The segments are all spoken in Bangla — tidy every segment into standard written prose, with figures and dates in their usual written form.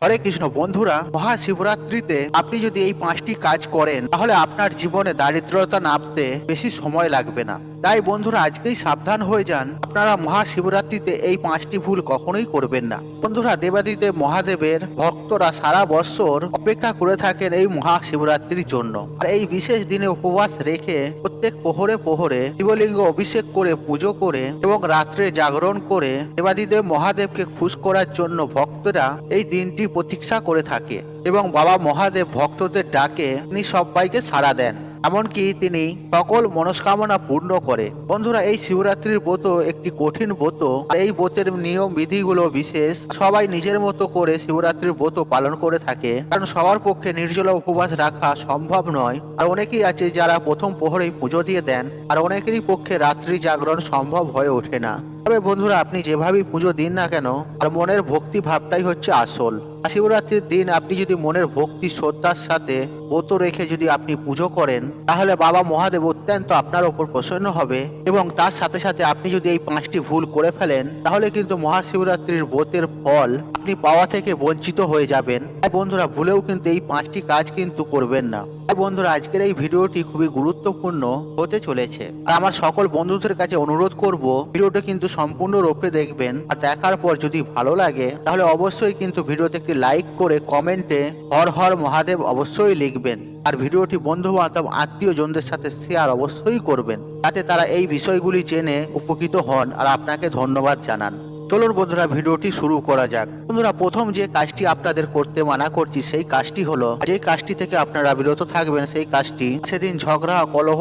হরে কৃষ্ণ বন্ধুরা, মহাশিবরাত্রিতে আপনি যদি এই 5টি কাজ করেন তাহলে আপনার জীবনে দারিদ্রতা নামতে বেশি সময় লাগবে না। তাই বন্ধুরা, আজকেই সাবধান হয়ে যান। আপনারা মহাশিবরাত্রিতে এই 5টি ভুল কখনোই করবেন না। বন্ধুরা, দেবাদিদেব মহাদেবের ভক্তরা সারা বছর অপেক্ষা করে থাকেন এই মহাশিবরাত্রির জন্য। আর এই বিশেষ দিনে উপবাস রেখে প্রত্যেক প্রহরে প্রহরে শিবলিঙ্গ অভিষেক করে পুজো করে এবং রাত্রে জাগরণ করে দেবাদিদেব মহাদেবকে খুশ করার জন্য ভক্তরা এই দিনটি প্রতীক্ষা করে থাকে এবং বাবা মহাদেব ভক্তদের ডাকে তিনি সবাইকে সাড়া দেন, এমনকি তিনি সকল মনস্কামনা পূর্ণ করে। বন্ধুরা, এই শিবরাত্রির ব্রত একটি কঠিন ব্রত। এই ব্রতের নিয়ম বিধিগুলো বিশেষ। সবাই নিজের মতো করে শিবরাত্রির ব্রত পালন করে থাকে, কারণ সবার পক্ষে নির্জলা উপবাস রাখা সম্ভব নয়। আর অনেকেই আছে যারা প্রথম প্রহরেই পুজো দিয়ে দেন, আর অনেকেরই পক্ষে রাত্রি জাগরণ সম্ভব হয়ে ওঠে না। তবে বন্ধুরা, আপনি যেভাবেই পুজো দিন না কেন, আর মনের ভক্তি ভাবটাই হচ্ছে আসল। শিবরাত্রির দিন আপনি যদি মনের ভক্তি শ্রদ্ধার সাথে ব্রত রেখে যদি আপনি পুজো করেন, তাহলে বাবা মহাদেব অত্যন্ত আপনার ওপর প্রসন্ন হবে। এবং তার সাথে সাথে আপনি যদি এই 5টি ভুল করে ফেলেন, তাহলে কিন্তু মহাশিবরাত্রির ব্রতের ফল আপনি পাওয়া থেকে বঞ্চিত হয়ে যাবেন। তাই বন্ধুরা, ভুলেও কিন্তু এই 5টি কাজ কিন্তু করবেন না। তাই বন্ধুরা, আজকের এই ভিডিওটি খুবই গুরুত্বপূর্ণ হতে চলেছে। আর আমার সকল বন্ধুদের কাছে অনুরোধ করব, ভিডিওটা কিন্তু সম্পূর্ণরূপে দেখবেন। আর দেখার পর যদি ভালো লাগে তাহলে অবশ্যই কিন্তু ভিডিওতে একটি লাইক করে কমেন্টে হর হর মহাদেব অবশ্যই লিখবেন। আর ভিডিওটি বন্ধু বান্ধব আত্মীয় জনদের সাথে শেয়ার অবশ্যই করবেন, যাতে তারা এই বিষয়গুলি জেনে উপকৃত হন আর আপনাকে ধন্যবাদ জানান। চলুন বন্ধুরা, ভিডিওটি শুরু করা যাক। বন্ধুরা, প্রথম যে কাজটি আপনাদের করতে মানা করছি সেই কাজটি হলো, যে কাজটি থেকে আপনারা বিরত থাকবেন সেই কাজটি, সেদিন ঝগড়া, কলহ,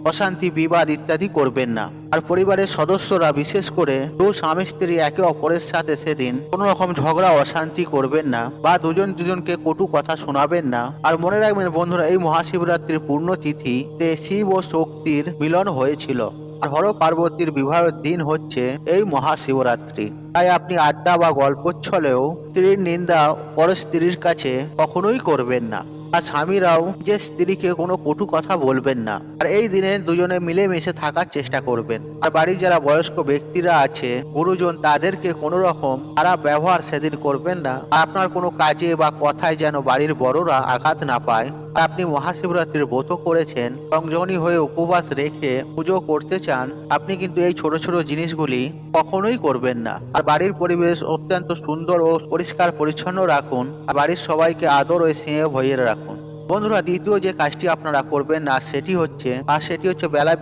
অশান্তি, বিবাদ ইত্যাদি করবেন না। আর পরিবারের সদস্যরা বিশেষ করে স্বামী স্ত্রী একে অপরের সাথে সেদিন কোনো রকম ঝগড়া অশান্তি করবেন না বা দুজনকে কটু কথা শোনাবেন না। আর মনে রাখবেন বন্ধুরা, এই মহাশিবরাত্রির পূর্ণ তিথিতে শিব ও শক্তির মিলন হয়েছিল। আর হর পার্বতীর বিবাহের দিন হচ্ছে এই মহাশিবরাত্রি। তাই আপনি আড্ডা বা গল্প ছলেও স্ত্রীর নিন্দা পর স্ত্রীর কাছে কখনোই করবেন না। আর স্বামীরাও যে স্ত্রীকে কোনো কটু কথা বলবেন না। আর এই দিনে দুজনে মিলেমিশে থাকার চেষ্টা করবেন। আর বাড়ির যারা বয়স্ক ব্যক্তিরা আছে, গুরুজন, তাদেরকে কোনো রকম খারাপ ব্যবহার সেদিন করবেন না। আর আপনার কোনো কাজে বা কথায় যেন বাড়ির বড়রা আঘাত না পায়। আপনি মহাশিবরাত্রির ব্রত করেছেন, সংযমী হয়ে উপবাস রেখে পুজো করতে চান, আপনি কিন্তু এই ছোট ছোট জিনিসগুলি কখনোই করবেন না। আর বাড়ির পরিবেশ অত্যন্ত সুন্দর ও পরিষ্কার পরিচ্ছন্ন রাখুন। আর বাড়ির সবাইকে আদর ও স্নেহ ভরিয়ে রাখুন। বন্ধুরা, দ্বিতীয় যে কাজটি আপনারা করবেন না সেটি হচ্ছে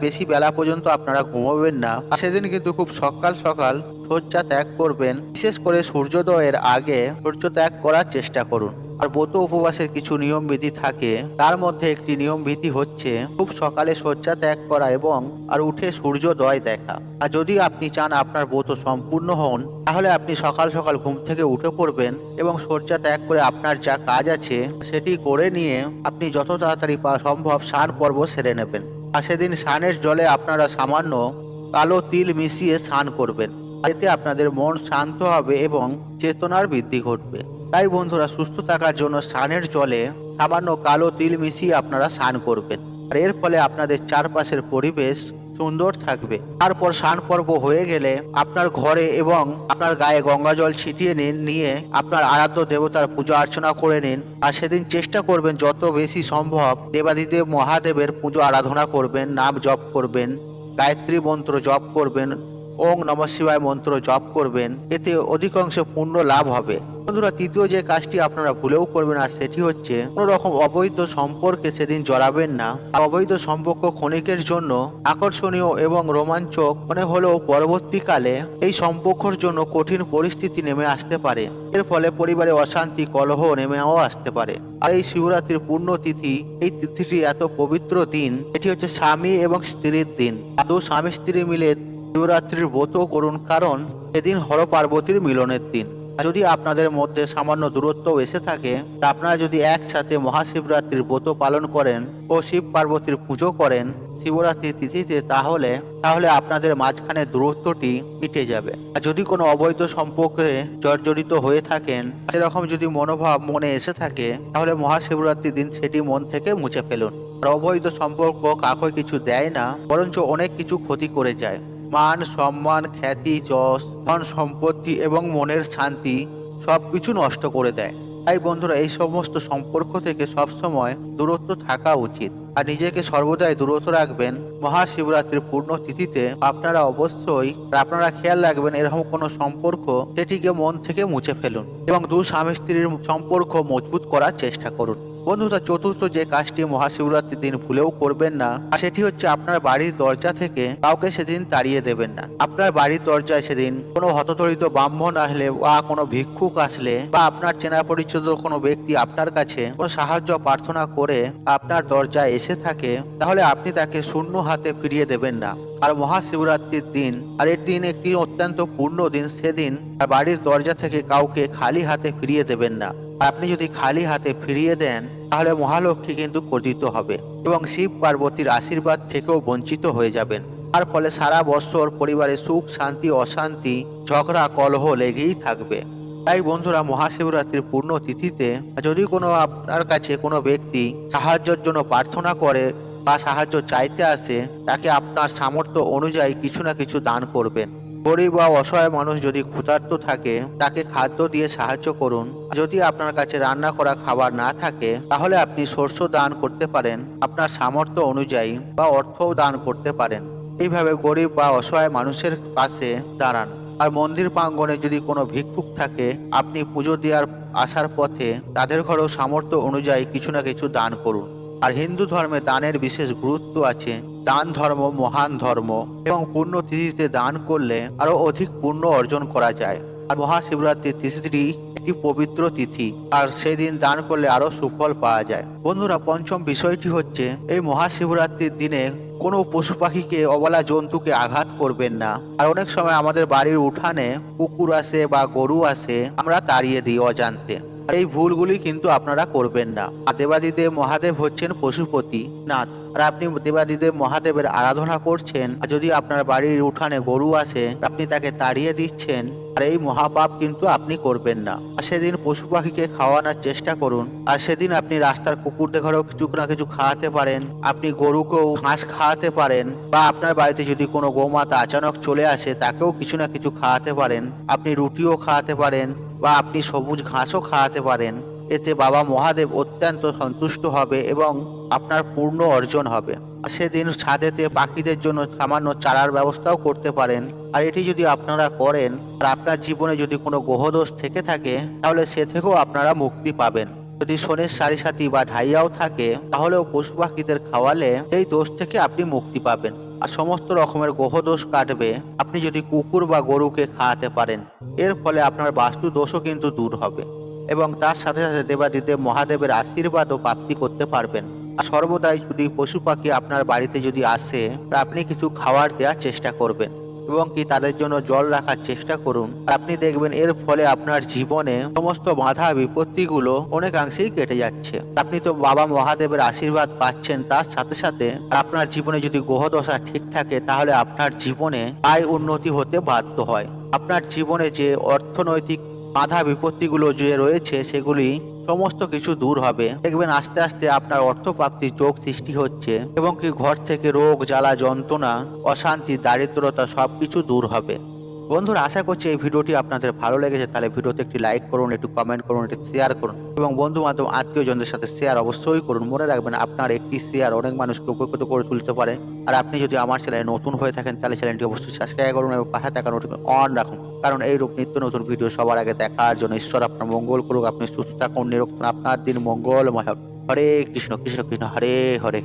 বেশি বেলা পর্যন্ত আপনারা ঘুমাবেন না। আর সেদিন কিন্তু খুব সকাল সকাল শয্যা ত্যাগ করবেন। বিশেষ করে সূর্যোদয়ের আগে শয্য ত্যাগ করার চেষ্টা করুন। আর ব্রত উপবাসের কিছু নিয়ম বিধি থাকে, তার মধ্যে একটি নিয়ম বিধি হচ্ছে খুব সকালে শয্যা ত্যাগ করা এবং আর উঠে সূর্যোদয় দেখা। আর যদি আপনি চান আপনার ব্রত সম্পূর্ণ হন, তাহলে আপনি সকাল সকাল ঘুম থেকে উঠে পড়বেন এবং শয্যা ত্যাগ করে আপনার যা কাজ আছে সেটি করে নিয়ে আপনি যত তাড়াতাড়ি সম্ভব স্নান পর্ব সেরে নেবেন। আর সেদিন স্নানের জলে আপনারা সামান্য কালো তিল মিশিয়ে স্নান করবেন। এতে আপনাদের মন শান্ত হবে এবং চেতনার বৃদ্ধি ঘটবে। তাই বন্ধুরা, সুস্থ থাকার জন্য স্নানের জলে সামান্য কালো তিল মিশিয়ে আপনারা স্নান করবেন। আর এর ফলে আপনাদের চারপাশের পরিবেশ সুন্দর থাকবে। তারপর স্নান পর্ব হয়ে গেলে আপনার ঘরে এবং আপনার গায়ে গঙ্গা জল ছিটিয়ে নিয়ে আপনার আরাধ্য দেবতার পূজা অর্চনা করে নিন। আর সেদিন চেষ্টা করবেন যত বেশি সম্ভব দেবাদিদেব মহাদেবের পুজো আরাধনা করবেন, নাম জপ করবেন, গায়ত্রী মন্ত্র জপ করবেন, ওং নমঃ শিবায় মন্ত্র জপ করবেন। এতে অধিকাংশ পুণ্য লাভ হবে। বন্ধুরা, তৃতীয় যে কাজটি আপনারা ভুলেও করবেন না সেটি হচ্ছে কোনো রকম অবৈধ সম্পর্কে সেদিন জড়াবেন না। অবৈধ সম্পর্ক ক্ষণিকের জন্য আকর্ষণীয় এবং রোমাঞ্চক মনে হলেও পরবর্তীকালে এই সম্পর্কের জন্য কঠিন পরিস্থিতি নেমে আসতে পারে। এর ফলে পরিবারে অশান্তি, কলহ নেমেও আসতে পারে। আর এই শিবরাত্রির পূর্ণ তিথি, এই তিথিটি এত পবিত্র দিন, এটি হচ্ছে স্বামী এবং স্ত্রীর দিন। দু স্বামী স্ত্রী মিলে শিবরাত্রির ব্রত করুন, কারণ এদিন হর পার্বতীর মিলনের দিন। যদি আপনাদের মধ্যে সামান্য দূরত্ব এসে থাকে, আপনারা যদি একসাথে মহাশিবরাত্রির ব্রত পালন করেন ও শিব পার্বতীর পুজো করেন শিবরাত্রির তিথিতে, তাহলে আপনাদের মাঝখানে দূরত্বটি মিটে যাবে। আর যদি কোনো অবৈধ সম্পর্কে জর্জরিত হয়ে থাকেন, সেরকম যদি মনোভাব মনে এসে থাকে, তাহলে মহাশিবরাত্রির দিন সেটি মন থেকে মুছে ফেলুন। আর অবৈধ সম্পর্ক কাউকে কিছু দেয় না, বরঞ্চ অনেক কিছু ক্ষতি করে যায়। মান, সম্মান, খ্যাতি, যশ, ধন সম্পত্তি এবং মনের শান্তি সবকিছু নষ্ট করে দেয়। তাই বন্ধুরা এই সমস্ত সম্পর্ক থেকে সবসময় দূরত্ব থাকা উচিত আর নিজেকে সর্বদাই দূরত্ব রাখবেন। মহাশিবরাত্রির পূর্ণ তিথিতে আপনারা অবশ্যই আপনারা খেয়াল রাখবেন এরকম কোনো সম্পর্ক সেটিকে মন থেকে মুছে ফেলুন এবং দু স্বামী স্ত্রীর সম্পর্ক মজবুত করার চেষ্টা করুন। বন্ধুরা চতুর্থ যে কাজটি মহাশিবরাত্রির দিন ভুলেও করবেন না সেটি হচ্ছে আপনার বাড়ির দরজা থেকে কাউকে সেদিন তাড়িয়ে দেবেন না। আপনার বাড়ির দরজায় সেদিন কোনো হতদরিদ্র ব্রাহ্মণ আসলে বা কোনো ভিক্ষুক আসলে বা আপনার চেনা পরিচিত কোনো ব্যক্তি আপনার কাছে কোনো সাহায্য প্রার্থনা করে আপনার দরজায় এসে থাকে তাহলে আপনি তাকে শূন্য হাতে ফিরিয়ে দেবেন না। আর মহাশিবরাত্রির দিন আর এর দিন একটি অত্যন্ত পূর্ণ দিন, সেদিন বাড়ির দরজা থেকে কাউকে খালি হাতে ফিরিয়ে দেবেন না। আপনি যদি খালি হাতে ফিরিয়ে দেন তাহলে মহালক্ষ্মী কিন্তু ক্রোধিত হবে এবং শিব পার্বতীর আশীর্বাদ থেকেও বঞ্চিত হয়ে যাবেন। তার ফলে সারা বছর পরিবারে সুখ শান্তি অশান্তি ঝগড়া কলহ লেগেই থাকবে। তাই বন্ধুরা মহাশিবরাত্রির পূর্ণ তিথিতে যদি কোনো আপনার কাছে কোনো ব্যক্তি সাহায্যের জন্য প্রার্থনা করে বা সাহায্য চাইতে আসে তাকে আপনার সামর্থ্য অনুযায়ী কিছু না কিছু দান করবেন। গরিব বা অসহায় মানুষ যদি ক্ষুধার্ত থাকে তাকে খাদ্য দিয়ে সাহায্য করুন। যদি আপনার কাছে রান্না করা খাবার না থাকে তাহলে আপনি শস্য দান করতে পারেন আপনার সামর্থ্য অনুযায়ী বা অর্থও দান করতে পারেন। এইভাবে গরিব বা অসহায় মানুষের পাশে দাঁড়ান। আর মন্দির প্রাঙ্গণে যদি কোনো ভিক্ষুক থাকে আপনি পুজো দেওয়ার আসার পথে তাদের ঘরেও সামর্থ্য অনুযায়ী কিছু না কিছু দান করুন। আর হিন্দু ধর্মে দানের বিশেষ গুরুত্ব আছে। দান ধর্ম মহান ধর্ম এবং পূর্ণ তিথিতে দান করলে আরো অধিক পুণ্য অর্জন করা যায়। আর মহাশিবরাত্রির তিথিটি একটি পবিত্র তিথি আর সেদিন দান করলে আরো সুফল পাওয়া যায়। বন্ধুরা পঞ্চম বিষয়টি হচ্ছে এই মহাশিবরাত্রির দিনে কোনো পশু পাখিকে অবলা জন্তুকে আঘাত করবেন না। আর অনেক সময় আমাদের বাড়ির উঠানে কুকুর আসে বা গরু আসে আমরা তাড়িয়ে দিই অজান্তে। এই ভুলগুলি কিন্তু আপনারা করবেন না। দেবাদিদেব মহাদেব হচ্ছেন পশুপতি নাথ আর আপনি দেবাদিদেব মহাদেবের আরাধনা করছেন। আর যদি আপনার বাড়ির উঠানে গরু আসে আপনি তাকে তাড়িয়ে দিচ্ছেন আর এই মহাপাপ কিন্তু আপনি করবেন না। আর সেদিন পশু পাখিকে খাওয়ানোর চেষ্টা করুন। আর সেদিন আপনি রাস্তার কুকুরদের ঘরেও কিছু না কিছু খাওয়াতে পারেন, আপনি গরুকেও ঘাস খাওয়াতে পারেন বা আপনার বাড়িতে যদি কোনো গোমাতা আচানক চলে আসে তাকেও কিছু না কিছু খাওয়াতে পারেন। আপনি রুটিও খাওয়াতে পারেন বা আপনি সবুজ ঘাসও খাওয়াতে পারেন। এতে বাবা মহাদেব অত্যন্ত সন্তুষ্ট হবে এবং আপনার পূর্ণ অর্জন হবে। সেদিন ছাদেতে পাখিদের জন্য সামান্য চারার ব্যবস্থাও করতে পারেন। আর এটি যদি আপনারা করেন আর আপনার জীবনে যদি কোনো গ্রহদোষ থেকে থাকে তাহলে সে থেকেও আপনারা মুক্তি পাবেন। যদি শনির সাড়ে সাথী বা ঢাইয়াও থাকে তাহলেও পশু পাখিদের খাওয়ালে সেই দোষ থেকে আপনি মুক্তি পাবেন আর সমস্ত রকমের গ্রহদোষ কাটবে আপনি যদি কুকুর বা গরুকে খাওয়াতে পারেন। এর ফলে আপনার বাস্তু দোষও কিন্তু দূর হবে এবং তার সাথে সাথে দেবাদিদেব মহাদেবের আশীর্বাদও প্রাপ্তি করতে পারবেন। আর সর্বদাই যদি পশু পাখি আপনার বাড়িতে যদি আসে আপনি কিছু খাবার দেওয়ার চেষ্টা করবেন এবং কি তাদের জন্য জল রাখার চেষ্টা করুন। আপনি দেখবেন এর ফলে আপনার জীবনে সমস্ত বাধা বিপত্তিগুলো অনেকাংশেই কেটে যাচ্ছে। আপনি তো বাবা মহাদেবের আশীর্বাদ পাচ্ছেন, তার সাথে সাথে আপনার জীবনে যদি গ্রহদশা ঠিক থাকে তাহলে আপনার জীবনে আয় উন্নতি হতে বাধ্য হয়। আপনার জীবনে যে অর্থনৈতিক বাধা বিপত্তিগুলো যে রয়েছে সেগুলি সমস্ত কিছু দূর হবে। দেখবেন আস্তে আস্তে আপনার অর্থপ্রাপ্তির যোগ সৃষ্টি হচ্ছে এবং কি ঘর থেকে রোগ জ্বালা যন্ত্রণা অশান্তি দারিদ্রতা সবকিছু দূর হবে। বন্ধুরা আশা করছি এই ভিডিওটি আপনাদের ভালো লেগেছে। তাহলে ভিডিওতে একটি লাইক করুন, একটু কমেন্ট করুন, একটু শেয়ার করুন এবং বন্ধু বান্ধব আত্মীয়জনদের সাথে শেয়ার অবশ্যই করুন। মনে রাখবেন আপনার একটি শেয়ার অনেক মানুষকে উপকৃত করে তুলতে পারে। আর আপনি যদি আমার চ্যানেলে নতুন হয়ে থাকেন তাহলে চ্যানেলটি অবশ্যই সাবস্ক্রাইব করুন এবং পাশে থাকা নোটিফিকেশন অন রাখুন, কারণ এই রূপ নিত্য নতুন ভিডিও সবার আগে দেখার জন্য। ঈশ্বর আপনার মঙ্গল করুক, আপনি সুস্থ থাকুন, নিরোগ থাকুন, আপনার দিন মঙ্গলময় হোক। হরে কৃষ্ণ কৃষ্ণ কৃষ্ণ হরে হরে।